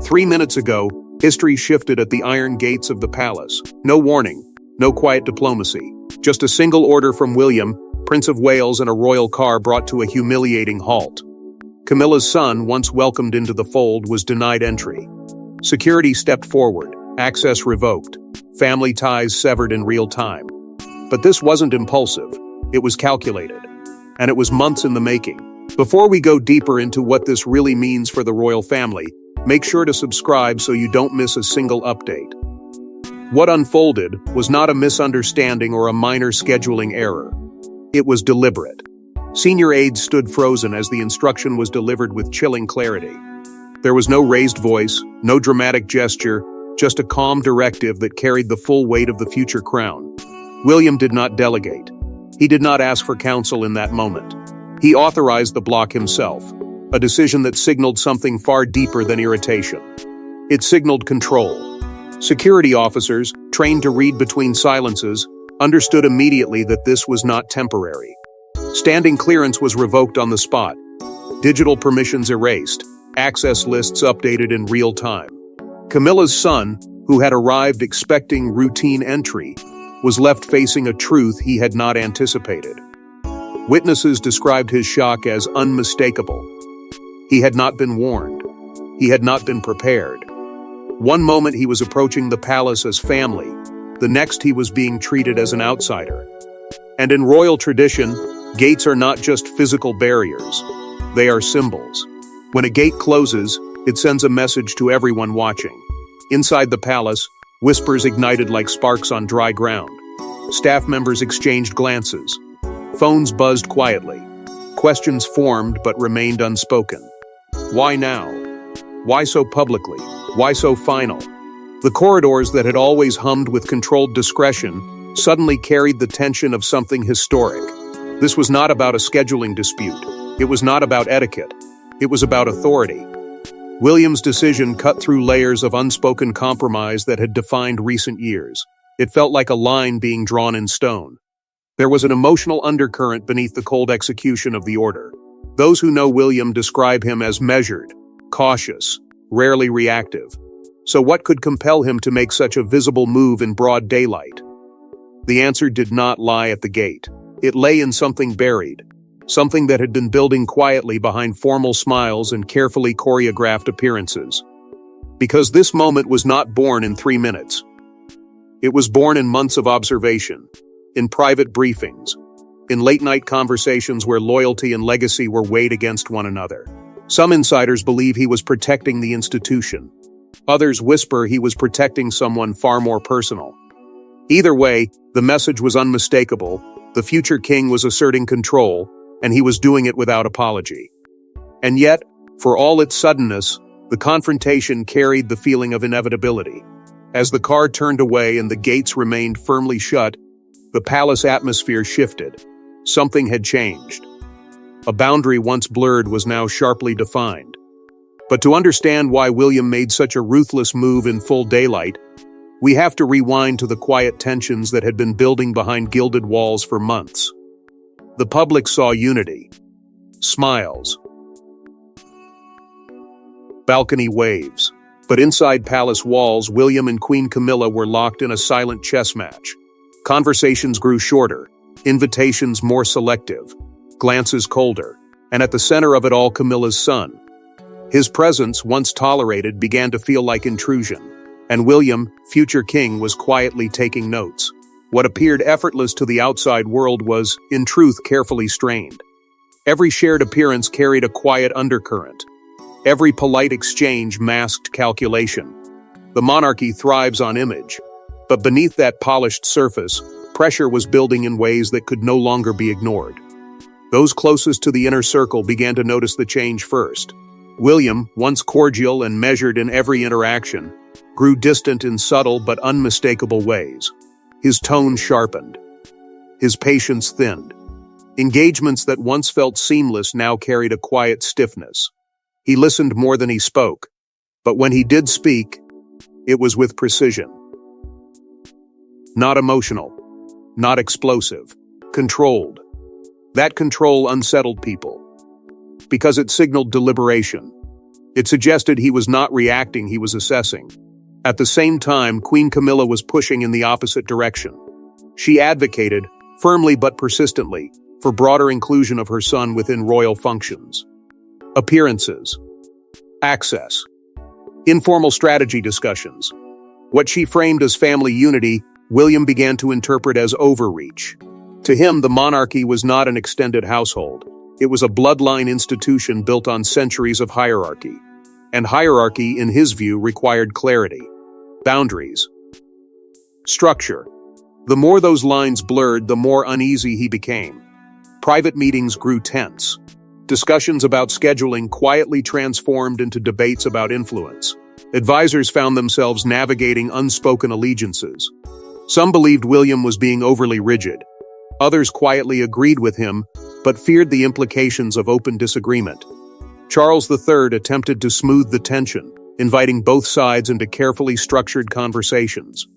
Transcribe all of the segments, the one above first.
3 minutes ago, history shifted at the iron gates of the palace. No warning, no quiet diplomacy. Just a single order from William, Prince of Wales, and a royal car brought to a humiliating halt. Camilla's son, once welcomed into the fold, was denied entry. Security stepped forward, access revoked, family ties severed in real time. But this wasn't impulsive, it was calculated. And it was months in the making. Before we go deeper into what this really means for the royal family, make sure to subscribe so you don't miss a single update. What unfolded was not a misunderstanding or a minor scheduling error. It was deliberate. Senior aides stood frozen as the instruction was delivered with chilling clarity. There was no raised voice, no dramatic gesture, just a calm directive that carried the full weight of the future crown. William did not delegate. He did not ask for counsel in that moment. He authorized the block himself, a decision that signaled something far deeper than irritation. It signaled control. Security officers, trained to read between silences, understood immediately that this was not temporary. Standing clearance was revoked on the spot. Digital permissions erased, access lists updated in real time. Camilla's son, who had arrived expecting routine entry, was left facing a truth he had not anticipated. Witnesses described his shock as unmistakable. He had not been warned. He had not been prepared. One moment he was approaching the palace as family, the next he was being treated as an outsider. And in royal tradition, gates are not just physical barriers. They are symbols. When a gate closes, it sends a message to everyone watching. Inside the palace, whispers ignited like sparks on dry ground. Staff members exchanged glances. Phones buzzed quietly. Questions formed but remained unspoken. Why now? Why so publicly? Why so final? The corridors that had always hummed with controlled discretion suddenly carried the tension of something historic. This was not about a scheduling dispute. It was not about etiquette. It was about authority. William's decision cut through layers of unspoken compromise that had defined recent years. It felt like a line being drawn in stone. There was an emotional undercurrent beneath the cold execution of the order. Those who know William describe him as measured, cautious, rarely reactive. So what could compel him to make such a visible move in broad daylight? The answer did not lie at the gate. It lay in something buried, something that had been building quietly behind formal smiles and carefully choreographed appearances. Because this moment was not born in 3 minutes. It was born in months of observation, in private briefings, in late-night conversations where loyalty and legacy were weighed against one another. Some insiders believe he was protecting the institution. Others whisper he was protecting someone far more personal. Either way, the message was unmistakable. The future king was asserting control, and he was doing it without apology. And yet, for all its suddenness, the confrontation carried the feeling of inevitability. As the car turned away and the gates remained firmly shut, the palace atmosphere shifted. Something had changed. A boundary once blurred was now sharply defined. But to understand why William made such a ruthless move in full daylight, we have to rewind to the quiet tensions that had been building behind gilded walls for months. The public saw unity, smiles, balcony waves. But inside palace walls, William and Queen Camilla were locked in a silent chess match. Conversations grew shorter, invitations more selective, glances colder, and at the center of it all, Camilla's son. His presence, once tolerated, began to feel like intrusion, and William, future king, was quietly taking notes. What appeared effortless to the outside world was, in truth, carefully strained. Every shared appearance carried a quiet undercurrent. Every polite exchange masked calculation. The monarchy thrives on image, but beneath that polished surface, pressure was building in ways that could no longer be ignored. Those closest to the inner circle began to notice the change first. William, once cordial and measured in every interaction, grew distant in subtle but unmistakable ways. His tone sharpened. His patience thinned. Engagements that once felt seamless now carried a quiet stiffness. He listened more than he spoke, but when he did speak, it was with precision. Not emotional, not explosive, controlled. That control unsettled people, because it signaled deliberation. It suggested he was not reacting, he was assessing. At the same time, Queen Camilla was pushing in the opposite direction. She advocated, firmly but persistently, for broader inclusion of her son within royal functions. Appearances. Access. Informal strategy discussions. What she framed as family unity, William began to interpret as overreach. To him, the monarchy was not an extended household. It was a bloodline institution built on centuries of hierarchy. And hierarchy, in his view, required clarity. Boundaries. Structure. The more those lines blurred, the more uneasy he became. Private meetings grew tense. Discussions about scheduling quietly transformed into debates about influence. Advisors found themselves navigating unspoken allegiances. Some believed William was being overly rigid. Others quietly agreed with him, but feared the implications of open disagreement. Charles III attempted to smooth the tension, inviting both sides into carefully structured conversations.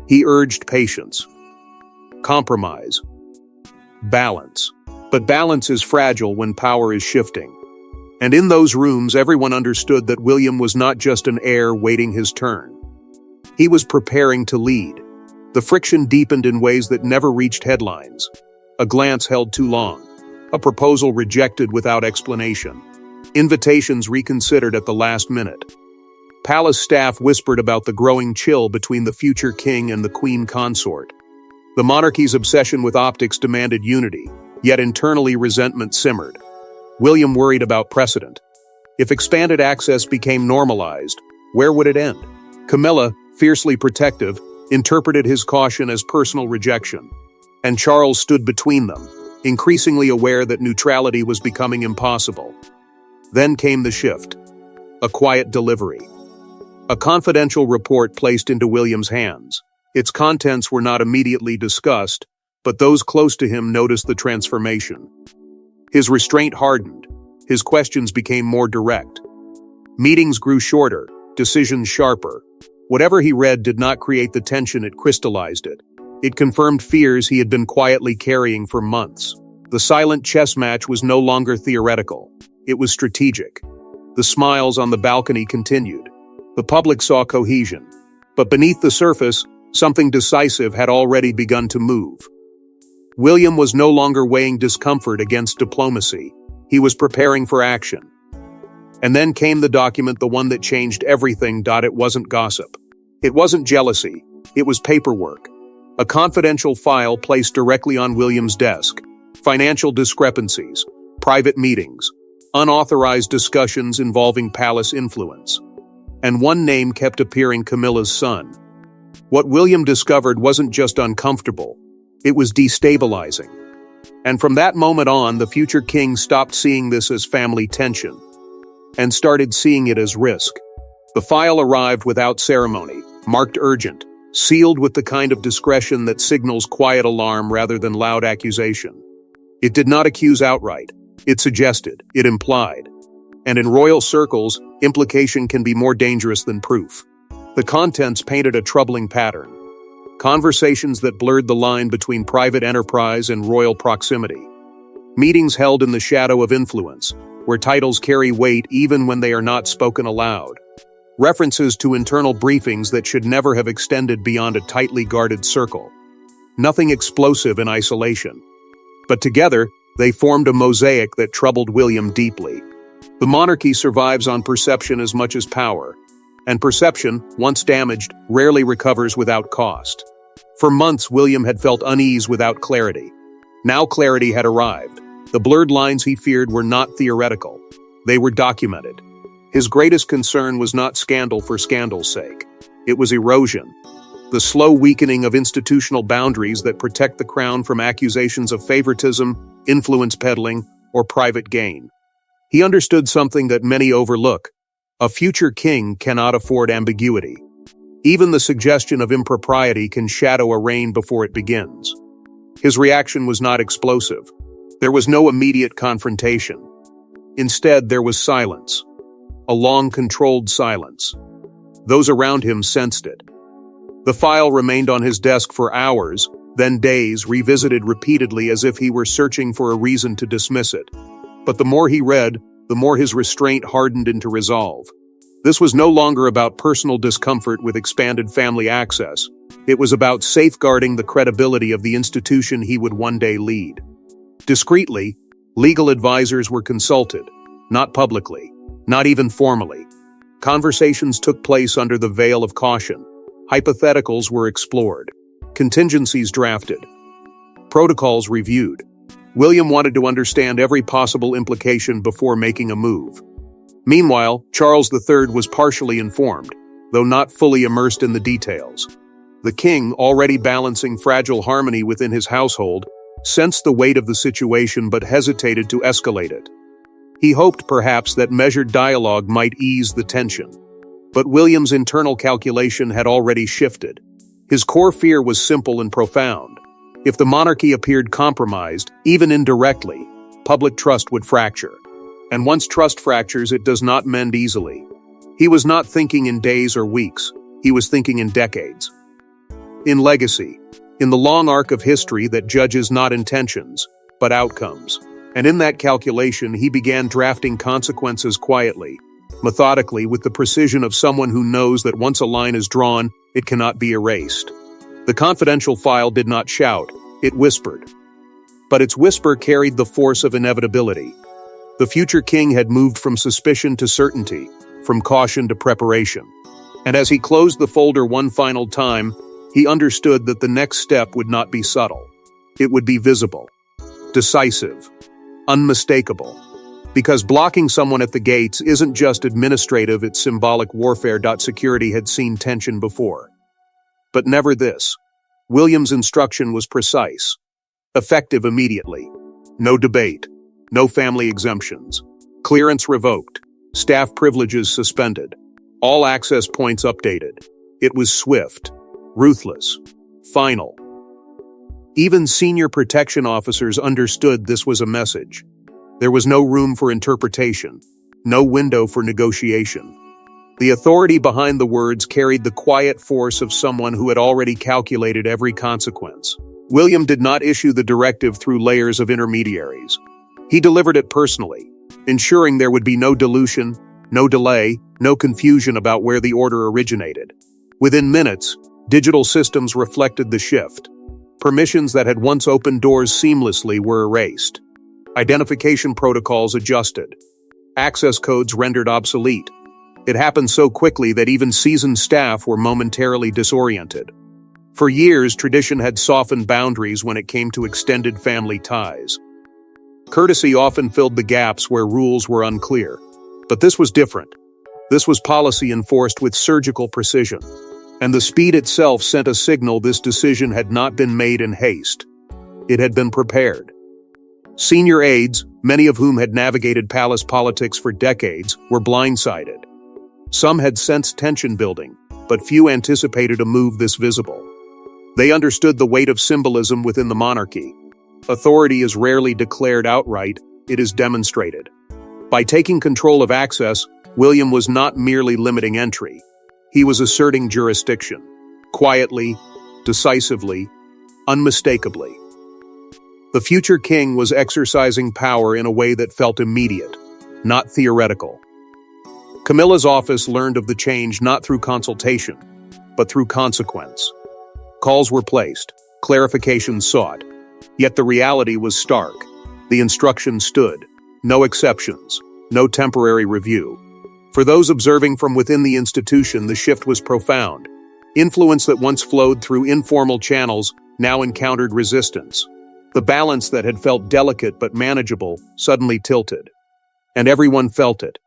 He urged patience, compromise, balance. But balance is fragile when power is shifting. And in those rooms, everyone understood that William was not just an heir waiting his turn. He was preparing to lead. The friction deepened in ways that never reached headlines. A glance held too long. A proposal rejected without explanation. Invitations reconsidered at the last minute. Palace staff whispered about the growing chill between the future king and the queen consort. The monarchy's obsession with optics demanded unity, yet internally resentment simmered. William worried about precedent. If expanded access became normalized, where would it end? Camilla, fiercely protective, interpreted his caution as personal rejection. And Charles stood between them, increasingly aware that neutrality was becoming impossible. Then came the shift. A quiet delivery. A confidential report placed into William's hands. Its contents were not immediately discussed, but those close to him noticed the transformation. His restraint hardened. His questions became more direct. Meetings grew shorter, decisions sharper. Whatever he read did not create the tension, it crystallized it. It confirmed fears he had been quietly carrying for months. The silent chess match was no longer theoretical. It was strategic. The smiles on the balcony continued. The public saw cohesion. But beneath the surface, something decisive had already begun to move. William was no longer weighing discomfort against diplomacy. He was preparing for action. And then came the document, the one that changed everything. It wasn't gossip. It wasn't jealousy. It was paperwork. A confidential file placed directly on William's desk. Financial discrepancies, private meetings, unauthorized discussions involving palace influence. And one name kept appearing: Camilla's son. What William discovered wasn't just uncomfortable. It was destabilizing. And from that moment on, the future king stopped seeing this as family tension and started seeing it as risk. The file arrived without ceremony, marked urgent, sealed with the kind of discretion that signals quiet alarm rather than loud accusation. It did not accuse outright. It suggested, it implied. And in royal circles, implication can be more dangerous than proof. The contents painted a troubling pattern. Conversations that blurred the line between private enterprise and royal proximity. Meetings held in the shadow of influence, where titles carry weight even when they are not spoken aloud. References to internal briefings that should never have extended beyond a tightly guarded circle. Nothing explosive in isolation. But together, they formed a mosaic that troubled William deeply. The monarchy survives on perception as much as power. And perception, once damaged, rarely recovers without cost. For months, William had felt unease without clarity. Now clarity had arrived. The blurred lines he feared were not theoretical. They were documented. His greatest concern was not scandal for scandal's sake. It was erosion. The slow weakening of institutional boundaries that protect the crown from accusations of favoritism, influence peddling, or private gain. He understood something that many overlook. A future king cannot afford ambiguity. Even the suggestion of impropriety can shadow a reign before it begins. His reaction was not explosive. There was no immediate confrontation. Instead, there was silence. A long, controlled silence. Those around him sensed it. The file remained on his desk for hours, then days, revisited repeatedly as if he were searching for a reason to dismiss it. But the more he read, the more his restraint hardened into resolve. This was no longer about personal discomfort with expanded family access. It was about safeguarding the credibility of the institution he would one day lead. Discreetly, legal advisors were consulted, not publicly, not even formally. Conversations took place under the veil of caution. Hypotheticals were explored, contingencies drafted, protocols reviewed. William wanted to understand every possible implication before making a move. Meanwhile, Charles III was partially informed, though not fully immersed in the details. The king, already balancing fragile harmony within his household, sensed the weight of the situation but hesitated to escalate it. He hoped perhaps that measured dialogue might ease the tension. But William's internal calculation had already shifted. His core fear was simple and profound. If the monarchy appeared compromised, even indirectly, public trust would fracture. And once trust fractures, it does not mend easily. He was not thinking in days or weeks. He was thinking in decades. In legacy, in the long arc of history that judges not intentions, but outcomes. And in that calculation, he began drafting consequences quietly, methodically, with the precision of someone who knows that once a line is drawn, it cannot be erased. The confidential file did not shout, it whispered. But its whisper carried the force of inevitability. The future king had moved from suspicion to certainty, from caution to preparation. And as he closed the folder one final time, he understood that the next step would not be subtle. It would be visible, decisive, unmistakable. Because blocking someone at the gates isn't just administrative, it's symbolic warfare. Security had seen tension before. But never this. William's instruction was precise, effective immediately. No debate, no family exemptions, clearance revoked, staff privileges suspended, all access points updated. It was swift, ruthless, final. Even senior protection officers understood this was a message. There was no room for interpretation, no window for negotiation. The authority behind the words carried the quiet force of someone who had already calculated every consequence. William did not issue the directive through layers of intermediaries. He delivered it personally, ensuring there would be no dilution, no delay, no confusion about where the order originated. Within minutes, digital systems reflected the shift. Permissions that had once opened doors seamlessly were erased. Identification protocols adjusted. Access codes rendered obsolete. It happened so quickly that even seasoned staff were momentarily disoriented. For years, tradition had softened boundaries when it came to extended family ties. Courtesy often filled the gaps where rules were unclear. But this was different. This was policy enforced with surgical precision. And the speed itself sent a signal this decision had not been made in haste. It had been prepared. Senior aides, many of whom had navigated palace politics for decades, were blindsided. Some had sensed tension building, but few anticipated a move this visible. They understood the weight of symbolism within the monarchy. Authority is rarely declared outright, it is demonstrated. By taking control of access, William was not merely limiting entry. He was asserting jurisdiction, quietly, decisively, unmistakably. The future king was exercising power in a way that felt immediate, not theoretical. Camilla's office learned of the change not through consultation, but through consequence. Calls were placed, clarifications sought, yet the reality was stark. The instructions stood, no exceptions, no temporary review. For those observing from within the institution, the shift was profound. Influence that once flowed through informal channels now encountered resistance. The balance that had felt delicate but manageable suddenly tilted. And everyone felt it.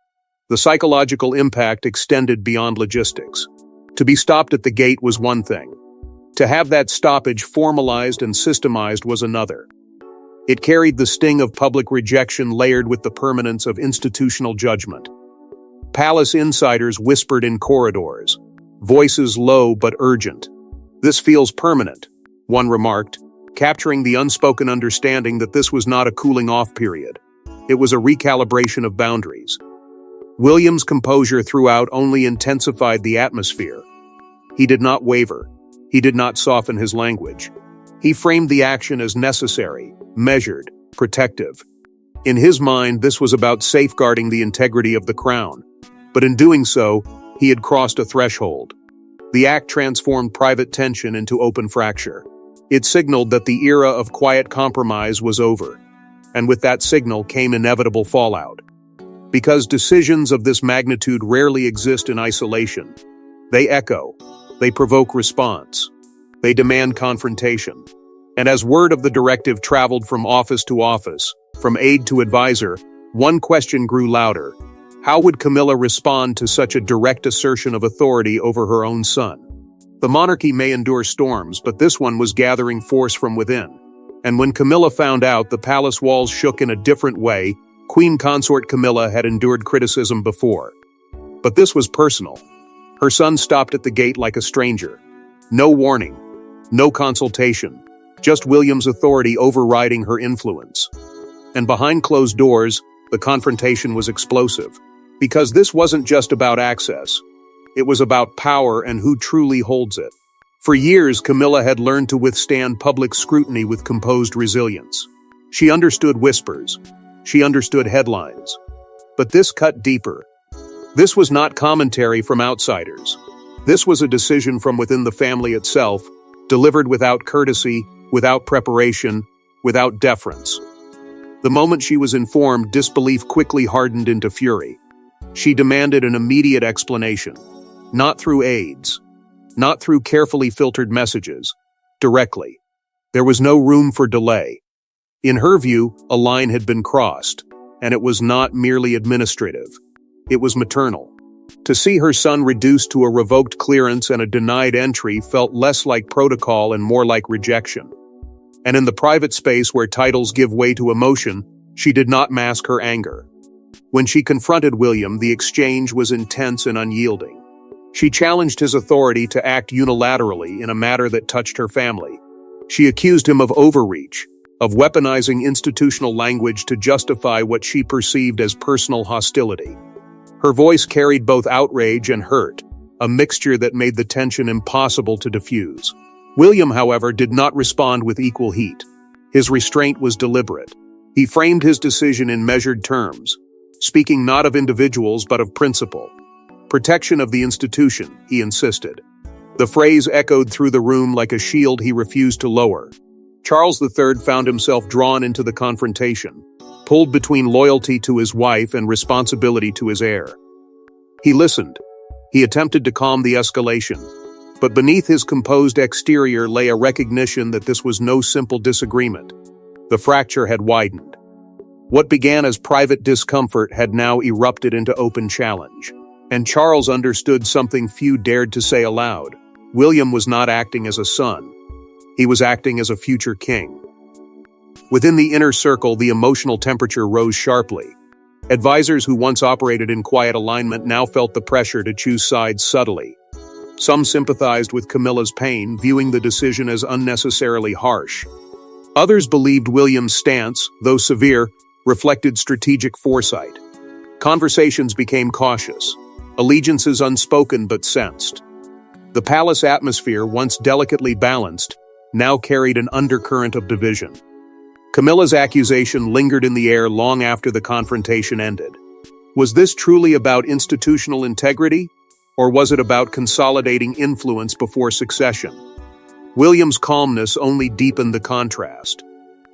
The psychological impact extended beyond logistics. To be stopped at the gate was one thing. To have that stoppage formalized and systemized was another. It carried the sting of public rejection layered with the permanence of institutional judgment. Palace insiders whispered in corridors, voices low but urgent. "This feels permanent," one remarked, capturing the unspoken understanding that this was not a cooling-off period. It was a recalibration of boundaries. William's composure throughout only intensified the atmosphere. He did not waver. He did not soften his language. He framed the action as necessary, measured, protective. In his mind, this was about safeguarding the integrity of the crown. But in doing so, he had crossed a threshold. The act transformed private tension into open fracture. It signaled that the era of quiet compromise was over. And with that signal came inevitable fallout. Because decisions of this magnitude rarely exist in isolation. They echo. They provoke response. They demand confrontation. And as word of the directive traveled from office to office, from aide to advisor, one question grew louder. How would Camilla respond to such a direct assertion of authority over her own son? The monarchy may endure storms, but this one was gathering force from within. And when Camilla found out, the palace walls shook in a different way. Queen consort Camilla had endured criticism before. But this was personal. Her son stopped at the gate like a stranger. No warning. No consultation. Just William's authority overriding her influence. And behind closed doors, the confrontation was explosive. Because this wasn't just about access. It was about power and who truly holds it. For years, Camilla had learned to withstand public scrutiny with composed resilience. She understood whispers. She understood headlines. But this cut deeper. This was not commentary from outsiders. This was a decision from within the family itself, delivered without courtesy, without preparation, without deference. The moment she was informed, disbelief quickly hardened into fury. She demanded an immediate explanation. Not through aides. Not through carefully filtered messages. Directly. There was no room for delay. In her view, a line had been crossed, and it was not merely administrative. It was maternal. To see her son reduced to a revoked clearance and a denied entry felt less like protocol and more like rejection. And in the private space where titles give way to emotion, she did not mask her anger. When she confronted William, the exchange was intense and unyielding. She challenged his authority to act unilaterally in a matter that touched her family. She accused him of overreach, of weaponizing institutional language to justify what she perceived as personal hostility. Her voice carried both outrage and hurt, a mixture that made the tension impossible to diffuse. William, however, did not respond with equal heat. His restraint was deliberate. He framed his decision in measured terms, speaking not of individuals but of principle. Protection of the institution, he insisted. The phrase echoed through the room like a shield he refused to lower. Charles III found himself drawn into the confrontation, pulled between loyalty to his wife and responsibility to his heir. He listened. He attempted to calm the escalation. But beneath his composed exterior lay a recognition that this was no simple disagreement. The fracture had widened. What began as private discomfort had now erupted into open challenge. And Charles understood something few dared to say aloud. William was not acting as a son. He was acting as a future king. Within the inner circle, the emotional temperature rose sharply. Advisors who once operated in quiet alignment now felt the pressure to choose sides subtly. Some sympathized with Camilla's pain, viewing the decision as unnecessarily harsh. Others believed William's stance, though severe, reflected strategic foresight. Conversations became cautious, allegiances unspoken but sensed. The palace atmosphere, once delicately balanced, now carried an undercurrent of division. Camilla's accusation lingered in the air long after the confrontation ended. Was this truly about institutional integrity, or was it about consolidating influence before succession? William's calmness only deepened the contrast.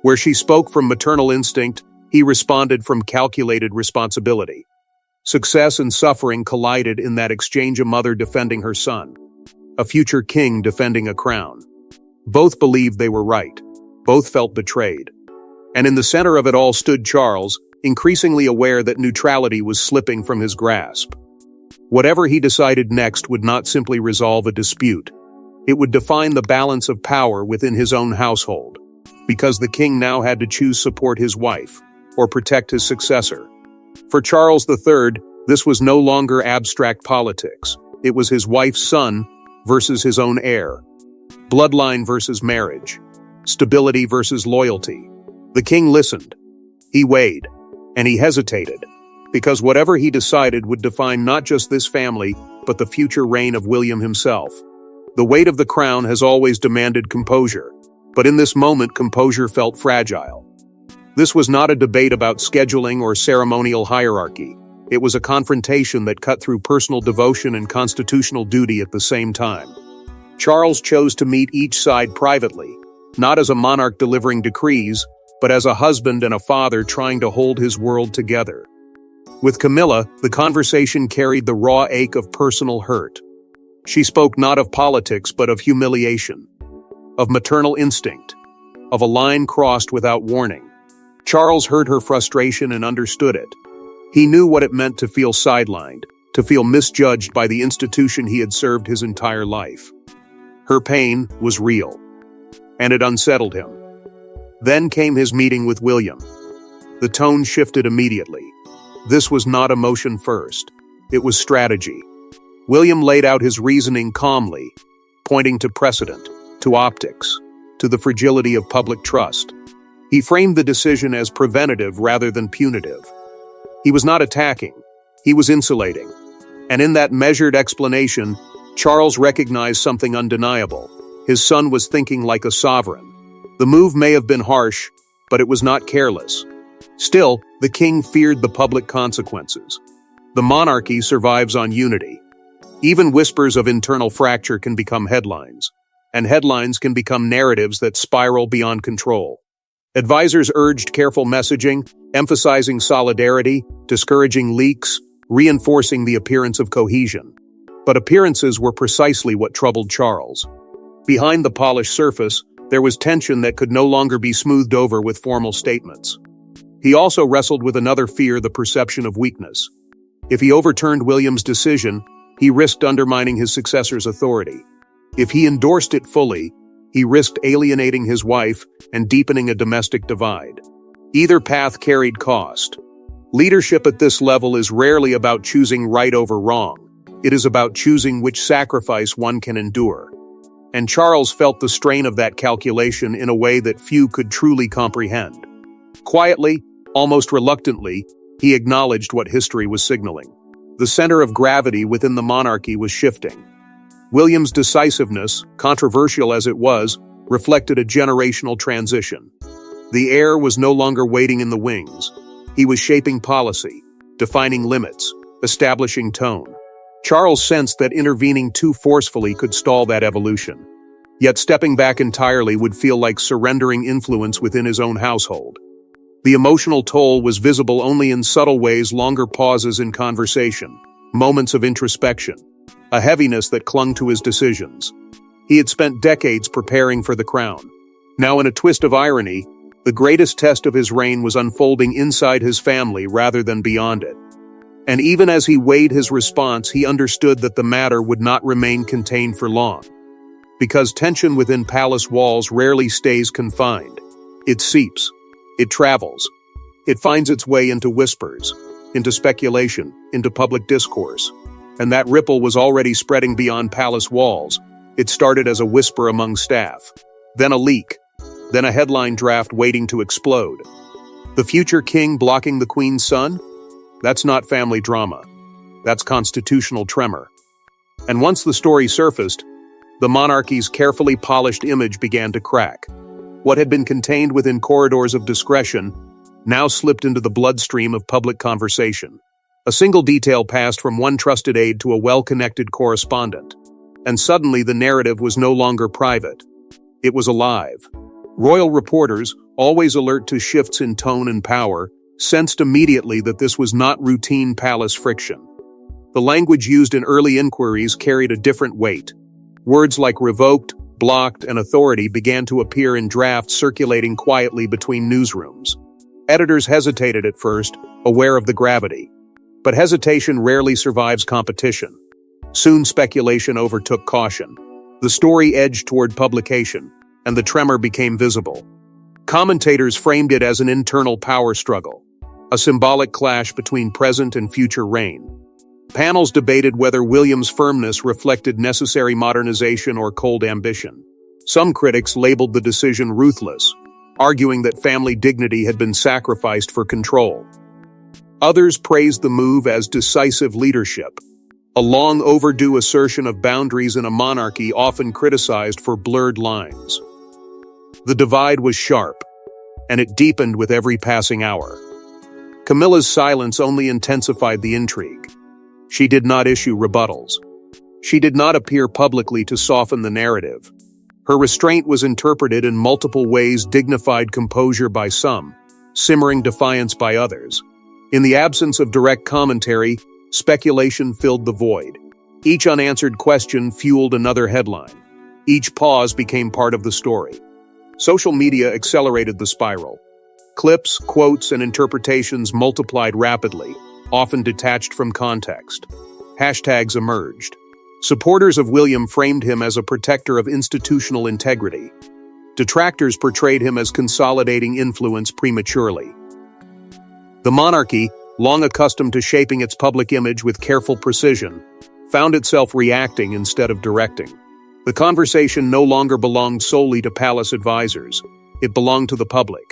Where she spoke from maternal instinct, he responded from calculated responsibility. Success and suffering collided in that exchange, a mother defending her son, a future king defending a crown. Both believed they were right. Both felt betrayed. And in the center of it all stood Charles, increasingly aware that neutrality was slipping from his grasp. Whatever he decided next would not simply resolve a dispute. It would define the balance of power within his own household, because the king now had to choose support his wife or protect his successor. For Charles III, this was no longer abstract politics. It was his wife's son versus his own heir. Bloodline versus marriage. Stability versus loyalty. The king listened. He weighed. And he hesitated. Because whatever he decided would define not just this family, but the future reign of William himself. The weight of the crown has always demanded composure. But in this moment, composure felt fragile. This was not a debate about scheduling or ceremonial hierarchy. It was a confrontation that cut through personal devotion and constitutional duty at the same time. Charles chose to meet each side privately, not as a monarch delivering decrees, but as a husband and a father trying to hold his world together. With Camilla, the conversation carried the raw ache of personal hurt. She spoke not of politics but of humiliation, of maternal instinct, of a line crossed without warning. Charles heard her frustration and understood it. He knew what it meant to feel sidelined, to feel misjudged by the institution he had served his entire life. Her pain was real, and it unsettled him. Then came his meeting with William. The tone shifted immediately. This was not emotion first. It was strategy. William laid out his reasoning calmly, pointing to precedent, to optics, to the fragility of public trust. He framed the decision as preventative rather than punitive. He was not attacking, he was insulating. And in that measured explanation, Charles recognized something undeniable. His son was thinking like a sovereign. The move may have been harsh, but it was not careless. Still, the king feared the public consequences. The monarchy survives on unity. Even whispers of internal fracture can become headlines, and headlines can become narratives that spiral beyond control. Advisors urged careful messaging, emphasizing solidarity, discouraging leaks, reinforcing the appearance of cohesion. But appearances were precisely what troubled Charles. Behind the polished surface, there was tension that could no longer be smoothed over with formal statements. He also wrestled with another fear, the perception of weakness. If he overturned William's decision, he risked undermining his successor's authority. If he endorsed it fully, he risked alienating his wife and deepening a domestic divide. Either path carried cost. Leadership at this level is rarely about choosing right over wrong. It is about choosing which sacrifice one can endure. And Charles felt the strain of that calculation in a way that few could truly comprehend. Quietly, almost reluctantly, he acknowledged what history was signaling. The center of gravity within the monarchy was shifting. William's decisiveness, controversial as it was, reflected a generational transition. The heir was no longer waiting in the wings. He was shaping policy, defining limits, establishing tone. Charles sensed that intervening too forcefully could stall that evolution. Yet stepping back entirely would feel like surrendering influence within his own household. The emotional toll was visible only in subtle ways: longer pauses in conversation, moments of introspection, a heaviness that clung to his decisions. He had spent decades preparing for the crown. Now, in a twist of irony, the greatest test of his reign was unfolding inside his family rather than beyond it. And even as he weighed his response, he understood that the matter would not remain contained for long. Because tension within palace walls rarely stays confined. It seeps. It travels. It finds its way into whispers, into speculation, into public discourse. And that ripple was already spreading beyond palace walls. It started as a whisper among staff, then a leak, then a headline draft waiting to explode. The future king blocking the queen's son? That's not family drama. That's constitutional tremor. And once the story surfaced, the monarchy's carefully polished image began to crack. What had been contained within corridors of discretion now slipped into the bloodstream of public conversation. A single detail passed from one trusted aide to a well-connected correspondent. And suddenly the narrative was no longer private. It was alive. Royal reporters, always alert to shifts in tone and power, sensed immediately that this was not routine palace friction. The language used in early inquiries carried a different weight. Words like revoked, blocked, and authority began to appear in drafts circulating quietly between newsrooms. Editors hesitated at first, aware of the gravity. But hesitation rarely survives competition. Soon speculation overtook caution. The story edged toward publication, and the tremor became visible. Commentators framed it as an internal power struggle, a symbolic clash between present and future reign. Panels debated whether William's firmness reflected necessary modernization or cold ambition. Some critics labeled the decision ruthless, arguing that family dignity had been sacrificed for control. Others praised the move as decisive leadership, a long overdue assertion of boundaries in a monarchy often criticized for blurred lines. The divide was sharp. and it deepened with every passing hour. Camilla's silence only intensified the intrigue. She did not issue rebuttals. She did not appear publicly to soften the narrative. Her restraint was interpreted in multiple ways: dignified composure by some, simmering defiance by others. In the absence of direct commentary, speculation filled the void. Each unanswered question fueled another headline. Each pause became part of the story. Social media accelerated the spiral. Clips, quotes, and interpretations multiplied rapidly, often detached from context. Hashtags emerged. Supporters of William framed him as a protector of institutional integrity. Detractors portrayed him as consolidating influence prematurely. The monarchy, long accustomed to shaping its public image with careful precision, found itself reacting instead of directing. The conversation no longer belonged solely to palace advisors. It belonged to the public.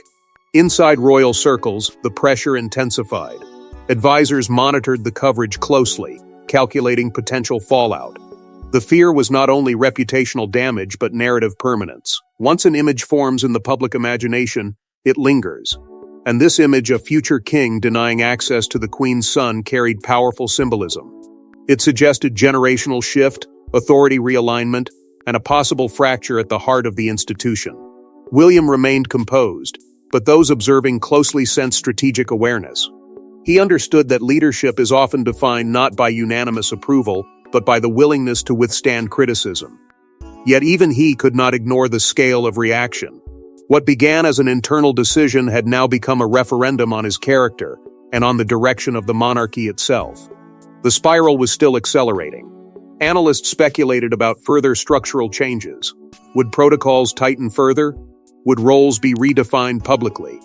Inside royal circles, the pressure intensified. Advisors monitored the coverage closely, calculating potential fallout. The fear was not only reputational damage but narrative permanence. Once an image forms in the public imagination, it lingers. And this image, a future king denying access to the queen's son, carried powerful symbolism. It suggested generational shift, authority realignment, and a possible fracture at the heart of the institution. William remained composed, but those observing closely sensed strategic awareness. He understood that leadership is often defined not by unanimous approval, but by the willingness to withstand criticism. Yet even he could not ignore the scale of reaction. What began as an internal decision had now become a referendum on his character and on the direction of the monarchy itself. The spiral was still accelerating. Analysts speculated about further structural changes. Would protocols tighten further? Would roles be redefined publicly?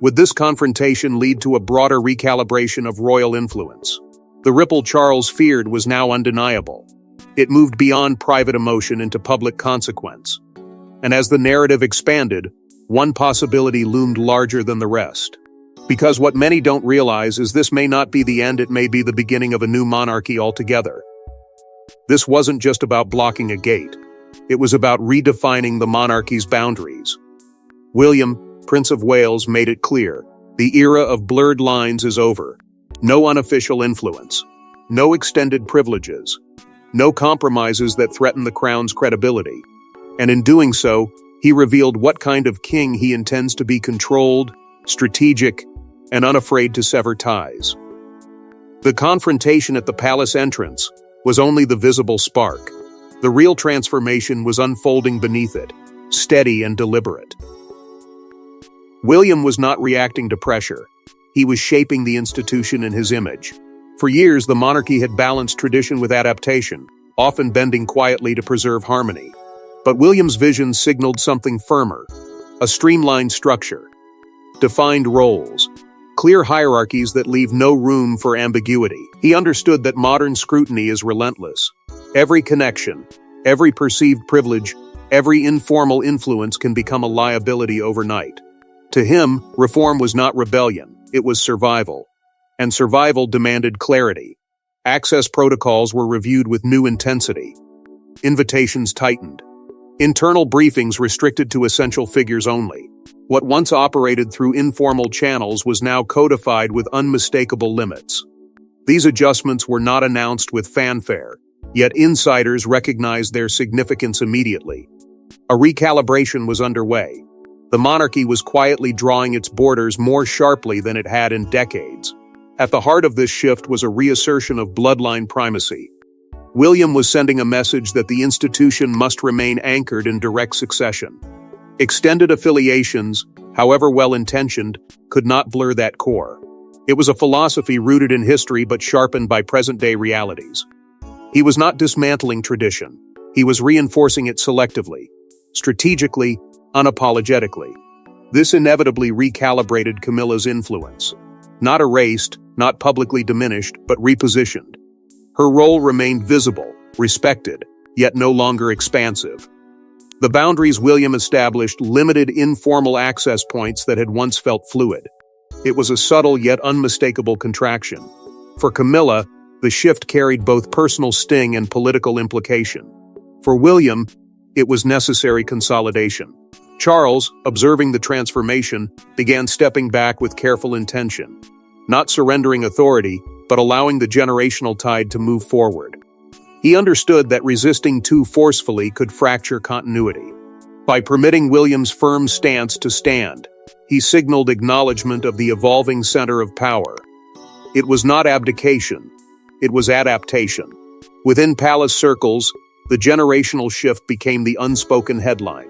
Would this confrontation lead to a broader recalibration of royal influence? The ripple Charles feared was now undeniable. It moved beyond private emotion into public consequence. And as the narrative expanded, one possibility loomed larger than the rest. Because what many don't realize is this may not be the end, it may be the beginning of a new monarchy altogether. This wasn't just about blocking a gate. It was about redefining the monarchy's boundaries. William, Prince of Wales, made it clear: the era of blurred lines is over. No unofficial influence. No extended privileges. No compromises that threaten the crown's credibility. And in doing so, he revealed what kind of king he intends to be: controlled, strategic, and unafraid to sever ties. The confrontation at the palace entrance was only the visible spark. The real transformation was unfolding beneath it, steady and deliberate. William was not reacting to pressure. He was shaping the institution in his image. For years, the monarchy had balanced tradition with adaptation, often bending quietly to preserve harmony. But William's vision signaled something firmer: a streamlined structure, defined roles, clear hierarchies that leave no room for ambiguity. He understood that modern scrutiny is relentless. Every connection, every perceived privilege, every informal influence can become a liability overnight. To him, reform was not rebellion, it was survival. And survival demanded clarity. Access protocols were reviewed with new intensity. Invitations tightened. Internal briefings restricted to essential figures only. What once operated through informal channels was now codified with unmistakable limits. These adjustments were not announced with fanfare, yet insiders recognized their significance immediately. A recalibration was underway. The monarchy was quietly drawing its borders more sharply than it had in decades. At the heart of this shift was a reassertion of bloodline primacy. William was sending a message that the institution must remain anchored in direct succession. Extended affiliations, however well-intentioned, could not blur that core. It was a philosophy rooted in history but sharpened by present-day realities. He was not dismantling tradition. He was reinforcing it selectively, strategically, unapologetically. This inevitably recalibrated Camilla's influence. Not erased, not publicly diminished, but repositioned. Her role remained visible, respected, yet no longer expansive. The boundaries William established limited informal access points that had once felt fluid. It was a subtle yet unmistakable contraction. For Camilla, the shift carried both personal sting and political implication. For William, it was necessary consolidation. Charles, observing the transformation, began stepping back with careful intention, not surrendering authority, but allowing the generational tide to move forward. He understood that resisting too forcefully could fracture continuity. By permitting William's firm stance to stand, he signaled acknowledgement of the evolving center of power. It was not abdication, it was adaptation. Within palace circles, the generational shift became the unspoken headline.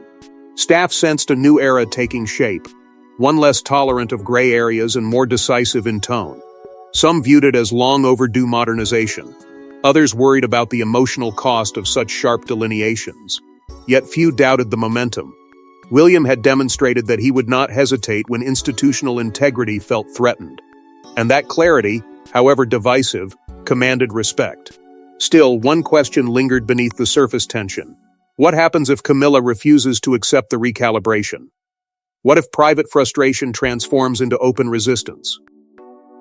Staff sensed a new era taking shape, one less tolerant of gray areas and more decisive in tone. Some viewed it as long overdue modernization. Others worried about the emotional cost of such sharp delineations. Yet few doubted the momentum. William had demonstrated that he would not hesitate when institutional integrity felt threatened. And that clarity, however divisive, commanded respect. Still, one question lingered beneath the surface tension. What happens if Camilla refuses to accept the recalibration? What if private frustration transforms into open resistance?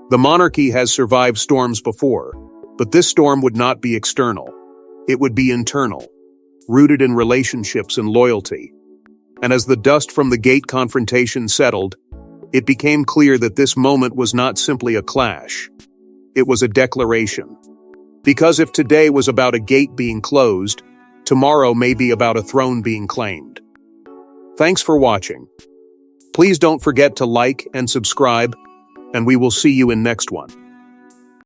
The monarchy has survived storms before, but this storm would not be external. It would be internal, rooted in relationships and loyalty. And as the dust from the gate confrontation settled, it became clear that this moment was not simply a clash. It was a declaration. Because if today was about a gate being closed, tomorrow may be about a throne being claimed. Thanks for watching. Please don't forget to like and subscribe, and we will see you in next one.